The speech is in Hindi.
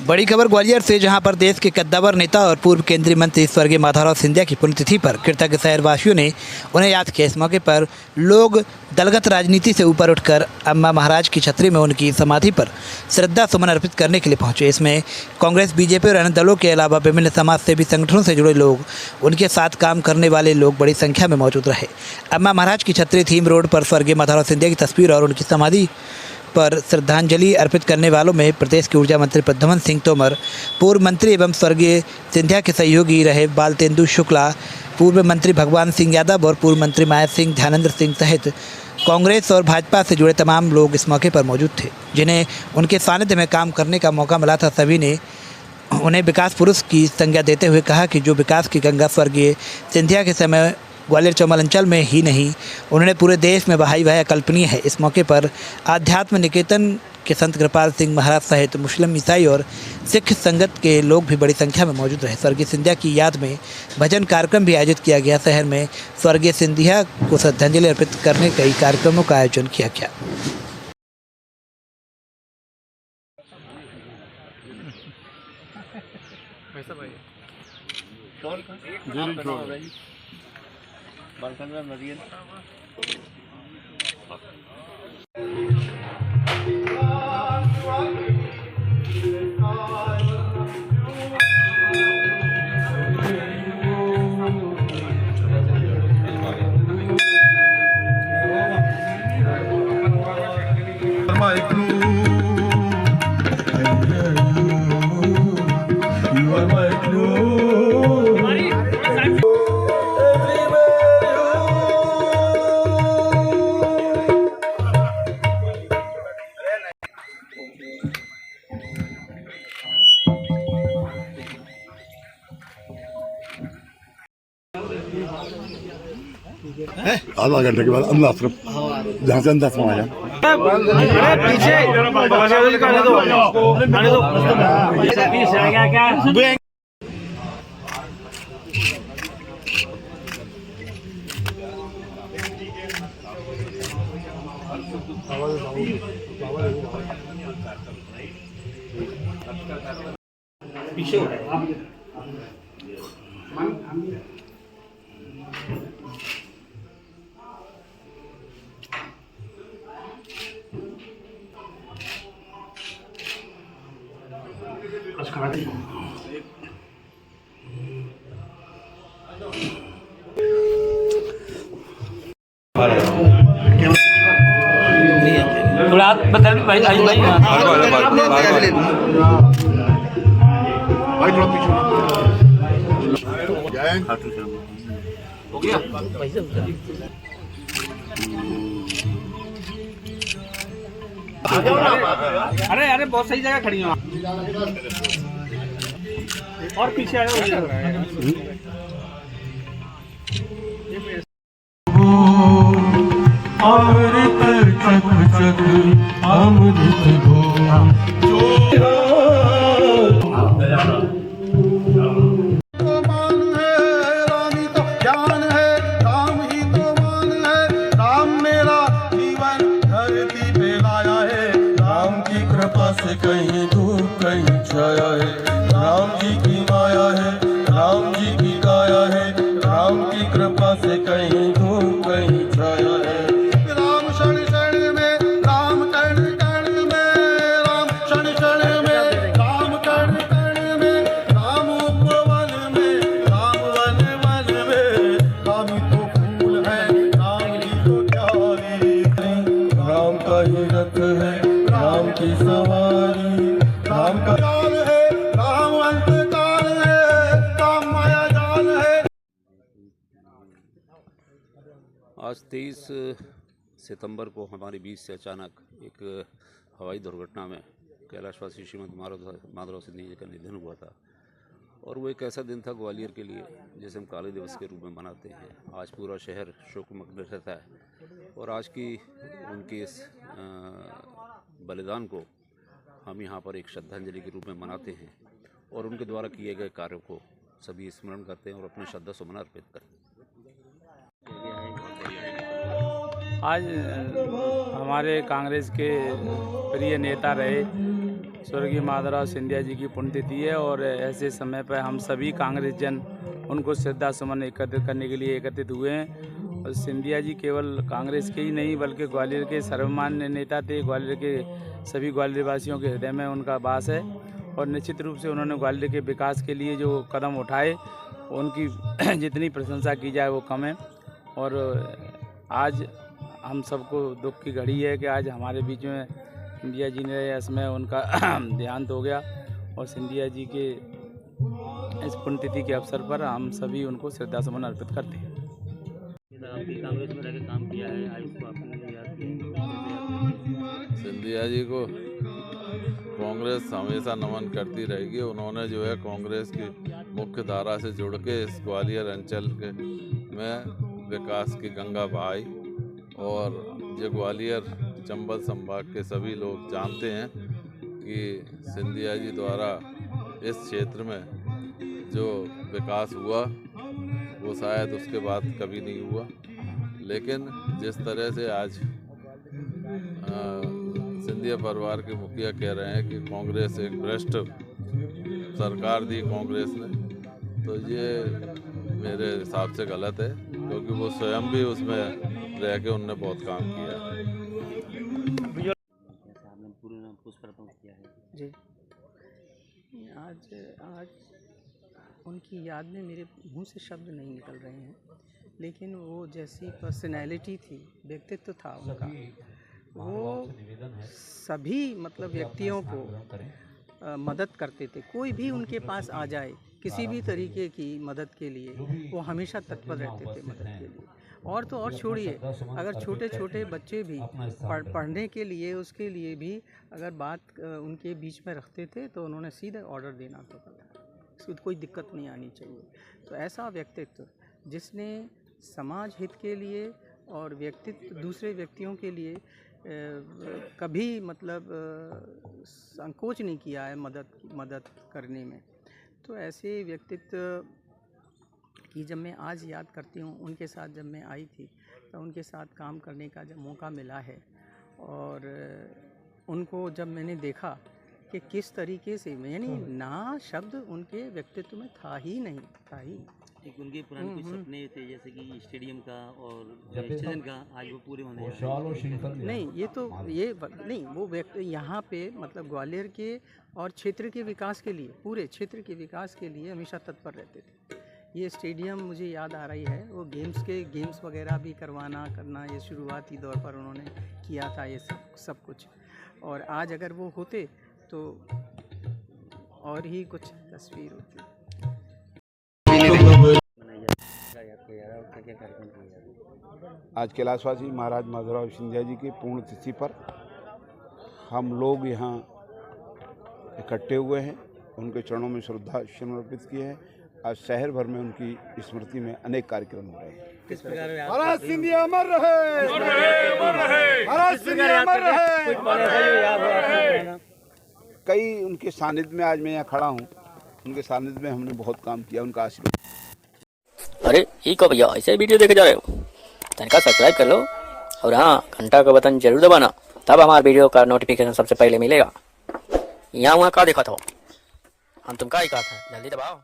बड़ी खबर ग्वालियर से, जहां पर देश के कद्दावर नेता और पूर्व केंद्रीय मंत्री स्वर्गीय माधवराव सिंधिया की पुण्यतिथि पर कृतज्ञ शहरवासियों ने उन्हें याद किया। इस मौके पर लोग दलगत राजनीति से ऊपर उठकर अम्मा महाराज की छतरी में उनकी समाधि पर श्रद्धा सुमन अर्पित करने के लिए पहुंचे। इसमें कांग्रेस, बीजेपी और अन्य दलों के अलावा विभिन्न समाज सेवी संगठनों से जुड़े लोग, उनके साथ काम करने वाले लोग बड़ी संख्या में मौजूद रहे। अम्मा महाराज की छतरी थीम रोड पर स्वर्गीय माधवराव सिंधिया की तस्वीर और उनकी समाधि पर श्रद्धांजलि अर्पित करने वालों में प्रदेश के ऊर्जा मंत्री प्रद्युम्न सिंह तोमर, पूर्व मंत्री एवं स्वर्गीय सिंधिया के सहयोगी रहे बालतेंदु शुक्ला, पूर्व मंत्री भगवान सिंह यादव और पूर्व मंत्री माया सिंह, ध्यानेंद्र सिंह सहित कांग्रेस और भाजपा से जुड़े तमाम लोग इस मौके पर मौजूद थे, जिन्हें उनके सानिध्य में काम करने का मौका मिला था। सभी ने उन्हें विकास पुरुष की संज्ञा देते हुए कहा कि जो विकास की गंगा स्वर्गीय सिंधिया के समय ग्वालियर चौमल अंचल में ही नहीं, उन्होंने पूरे देश में बहाई वह अकल्पनीय है। इस मौके पर आध्यात्म निकेतन के संत कृपाल सिंह महाराज सहित मुस्लिम, ईसाई और सिख संगत के लोग भी बड़ी संख्या में मौजूद रहे। स्वर्गीय सिंधिया की याद में भजन कार्यक्रम भी आयोजित किया गया। शहर में स्वर्गीय सिंधिया को श्रद्धांजलि अर्पित करने कई कार्यक्रमों का आयोजन किया गया। आधा घंटे के बाद अंदाज जहाँ से अंदाज में आया पीछे थोड़ा बदल भाई भाई थोड़ा पीछे हो गया। अरे अरे बहुत सही जगह खड़ी हो और पीछे आए अमृत चक चक अमृत से कहीं धूप कहीं छाया है, राम जी की माया है, राम जी की काया है, राम की कृपा से कहीं धूप कहीं छाया है। राम क्षण क्षण में, राम कण कण में, राम क्षण क्षण में, राम कण कण में, राम उपवन में, राम वन वन में, राम तो फूल है, राम जी तो क्यारी, राम का ही रथ है, राम की सवारी, राम का जाल है, राम अंत काल है, राम माया जाल है। आज 23 सितंबर को हमारे बीच से अचानक एक हवाई दुर्घटना में कैलाशवासी श्रीमद माधवराव सिंधिया जी का निधन हुआ था। और वो एक ऐसा दिन था ग्वालियर के लिए जिसे हम काले दिवस के रूप में मनाते हैं। आज पूरा शहर शोकमग्न रहता है और आज की उनके इस बलिदान को हम यहाँ पर एक श्रद्धांजलि के रूप में मनाते हैं और उनके द्वारा किए गए कार्यों को सभी स्मरण करते हैं और अपने श्रद्धा सुमन अर्पित करते हैं। आज हमारे कांग्रेस के प्रिय नेता रहे स्वर्गीय माधवराव सिंधिया जी की पुण्यतिथि है और ऐसे समय पर हम सभी कांग्रेस जन उनको श्रद्धा सुमन एकत्रित करने के लिए एकत्रित हुए हैं। और सिंधिया जी केवल कांग्रेस के ही नहीं बल्कि ग्वालियर के सर्वमान्य नेता थे। ग्वालियर के सभी ग्वालियर वासियों के हृदय में उनका वास है और निश्चित रूप से उन्होंने ग्वालियर के विकास के लिए जो कदम उठाए उनकी जितनी प्रशंसा की जाए वो कम है। और आज हम सबको दुख की घड़ी है कि आज हमारे बीच में सिंधिया जी ने इसमें उनका देहांत हो गया और सिंधिया जी के इस पुण्यतिथि के अवसर पर हम सभी उनको श्रद्धा सुमन अर्पित करते हैं। कांग्रेस में रहकर काम किया है, आज उसको आपने याद किया। सिंधिया जी को कांग्रेस हमेशा नमन करती रहेगी। उन्होंने जो है कांग्रेस की मुख्य धारा से जुड़ के इस ग्वालियर अंचल के में विकास की गंगा बहाई और जो ग्वालियर चंबल संभाग के सभी लोग जानते हैं कि सिंधिया जी द्वारा इस क्षेत्र में जो विकास हुआ वो शायद उसके बाद कभी नहीं हुआ। लेकिन जिस तरह से आज सिंधिया परिवार के मुखिया कह रहे हैं कि कांग्रेस एक भ्रष्ट सरकार दी कांग्रेस ने, तो ये मेरे हिसाब से गलत है क्योंकि वो स्वयं भी उसमें रह के उनने बहुत काम किया है। जी आज उनकी याद में मेरे मुंह से शब्द नहीं निकल रहे हैं, लेकिन वो जैसी पर्सनैलिटी थी, व्यक्तित्व था उनका, वो सभी मतलब व्यक्तियों को मदद करते थे। कोई भी उनके पास आ जाए किसी भी तरीके की मदद के लिए वो हमेशा तत्पर रहते थे मदद के लिए। और तो और छोड़िए, अगर छोटे छोटे बच्चे भी पढ़ने के लिए उसके लिए भी अगर बात उनके बीच में रखते थे तो उन्होंने सीधे ऑर्डर देना होता था, इसको कोई दिक्कत नहीं आनी चाहिए। तो ऐसा व्यक्तित्व जिसने समाज हित के लिए और व्यक्तित्व दूसरे व्यक्तियों के लिए कभी मतलब संकोच नहीं किया है मदद करने में। तो ऐसे व्यक्तित्व की जब मैं आज याद करती हूँ, उनके साथ जब मैं आई थी तो उनके साथ काम करने का जब मौका मिला है और उनको जब मैंने देखा कि किस तरीके से, यानी ना शब्द उनके व्यक्तित्व में था ही नहीं, था ही। एक उनके पुराने कुछ सपने थे जैसे कि स्टेडियम का और स्टेशन का, आज वो पूरे होने हैं। नहीं, ये तो ये नहीं, वो व्यक्ति यहाँ पे मतलब ग्वालियर के और क्षेत्र के विकास के लिए, पूरे क्षेत्र के विकास के लिए हमेशा तत्पर रहते थे। ये स्टेडियम मुझे याद आ रही है, वो गेम्स वगैरह भी करना ये शुरुआती दौर पर उन्होंने किया था ये सब कुछ। और आज अगर वो होते तो और ही कुछ तस्वीर होती। आज कैलाशवासी महाराज माधवराव सिंधिया जी की पुण्यतिथि पर हम लोग यहाँ इकट्ठे हुए हैं, उनके चरणों में श्रद्धा समर्पित किए हैं। आज शहर भर में उनकी स्मृति में अनेक कार्यक्रम हो रहे हैं। किस प्रकार महाराज सिंधिया अमर रहे, महाराज सिंधिया अमर रहे। कई उनके सानिध्य में आज मैं यहाँ खड़ा हूँ, उनके सानिध्य में हमने बहुत काम किया, उनका आशीर्वाद। अरे ये को भैया ऐसे वीडियो देखे जा रहे हो, तनिका सब्सक्राइब कर लो और हाँ घंटा का बटन जरूर दबाना, तब हमारे वीडियो का नोटिफिकेशन सबसे पहले मिलेगा। यहाँ वहाँ का देखा था हम, तुम का ही कहा था, जल्दी दबाओ।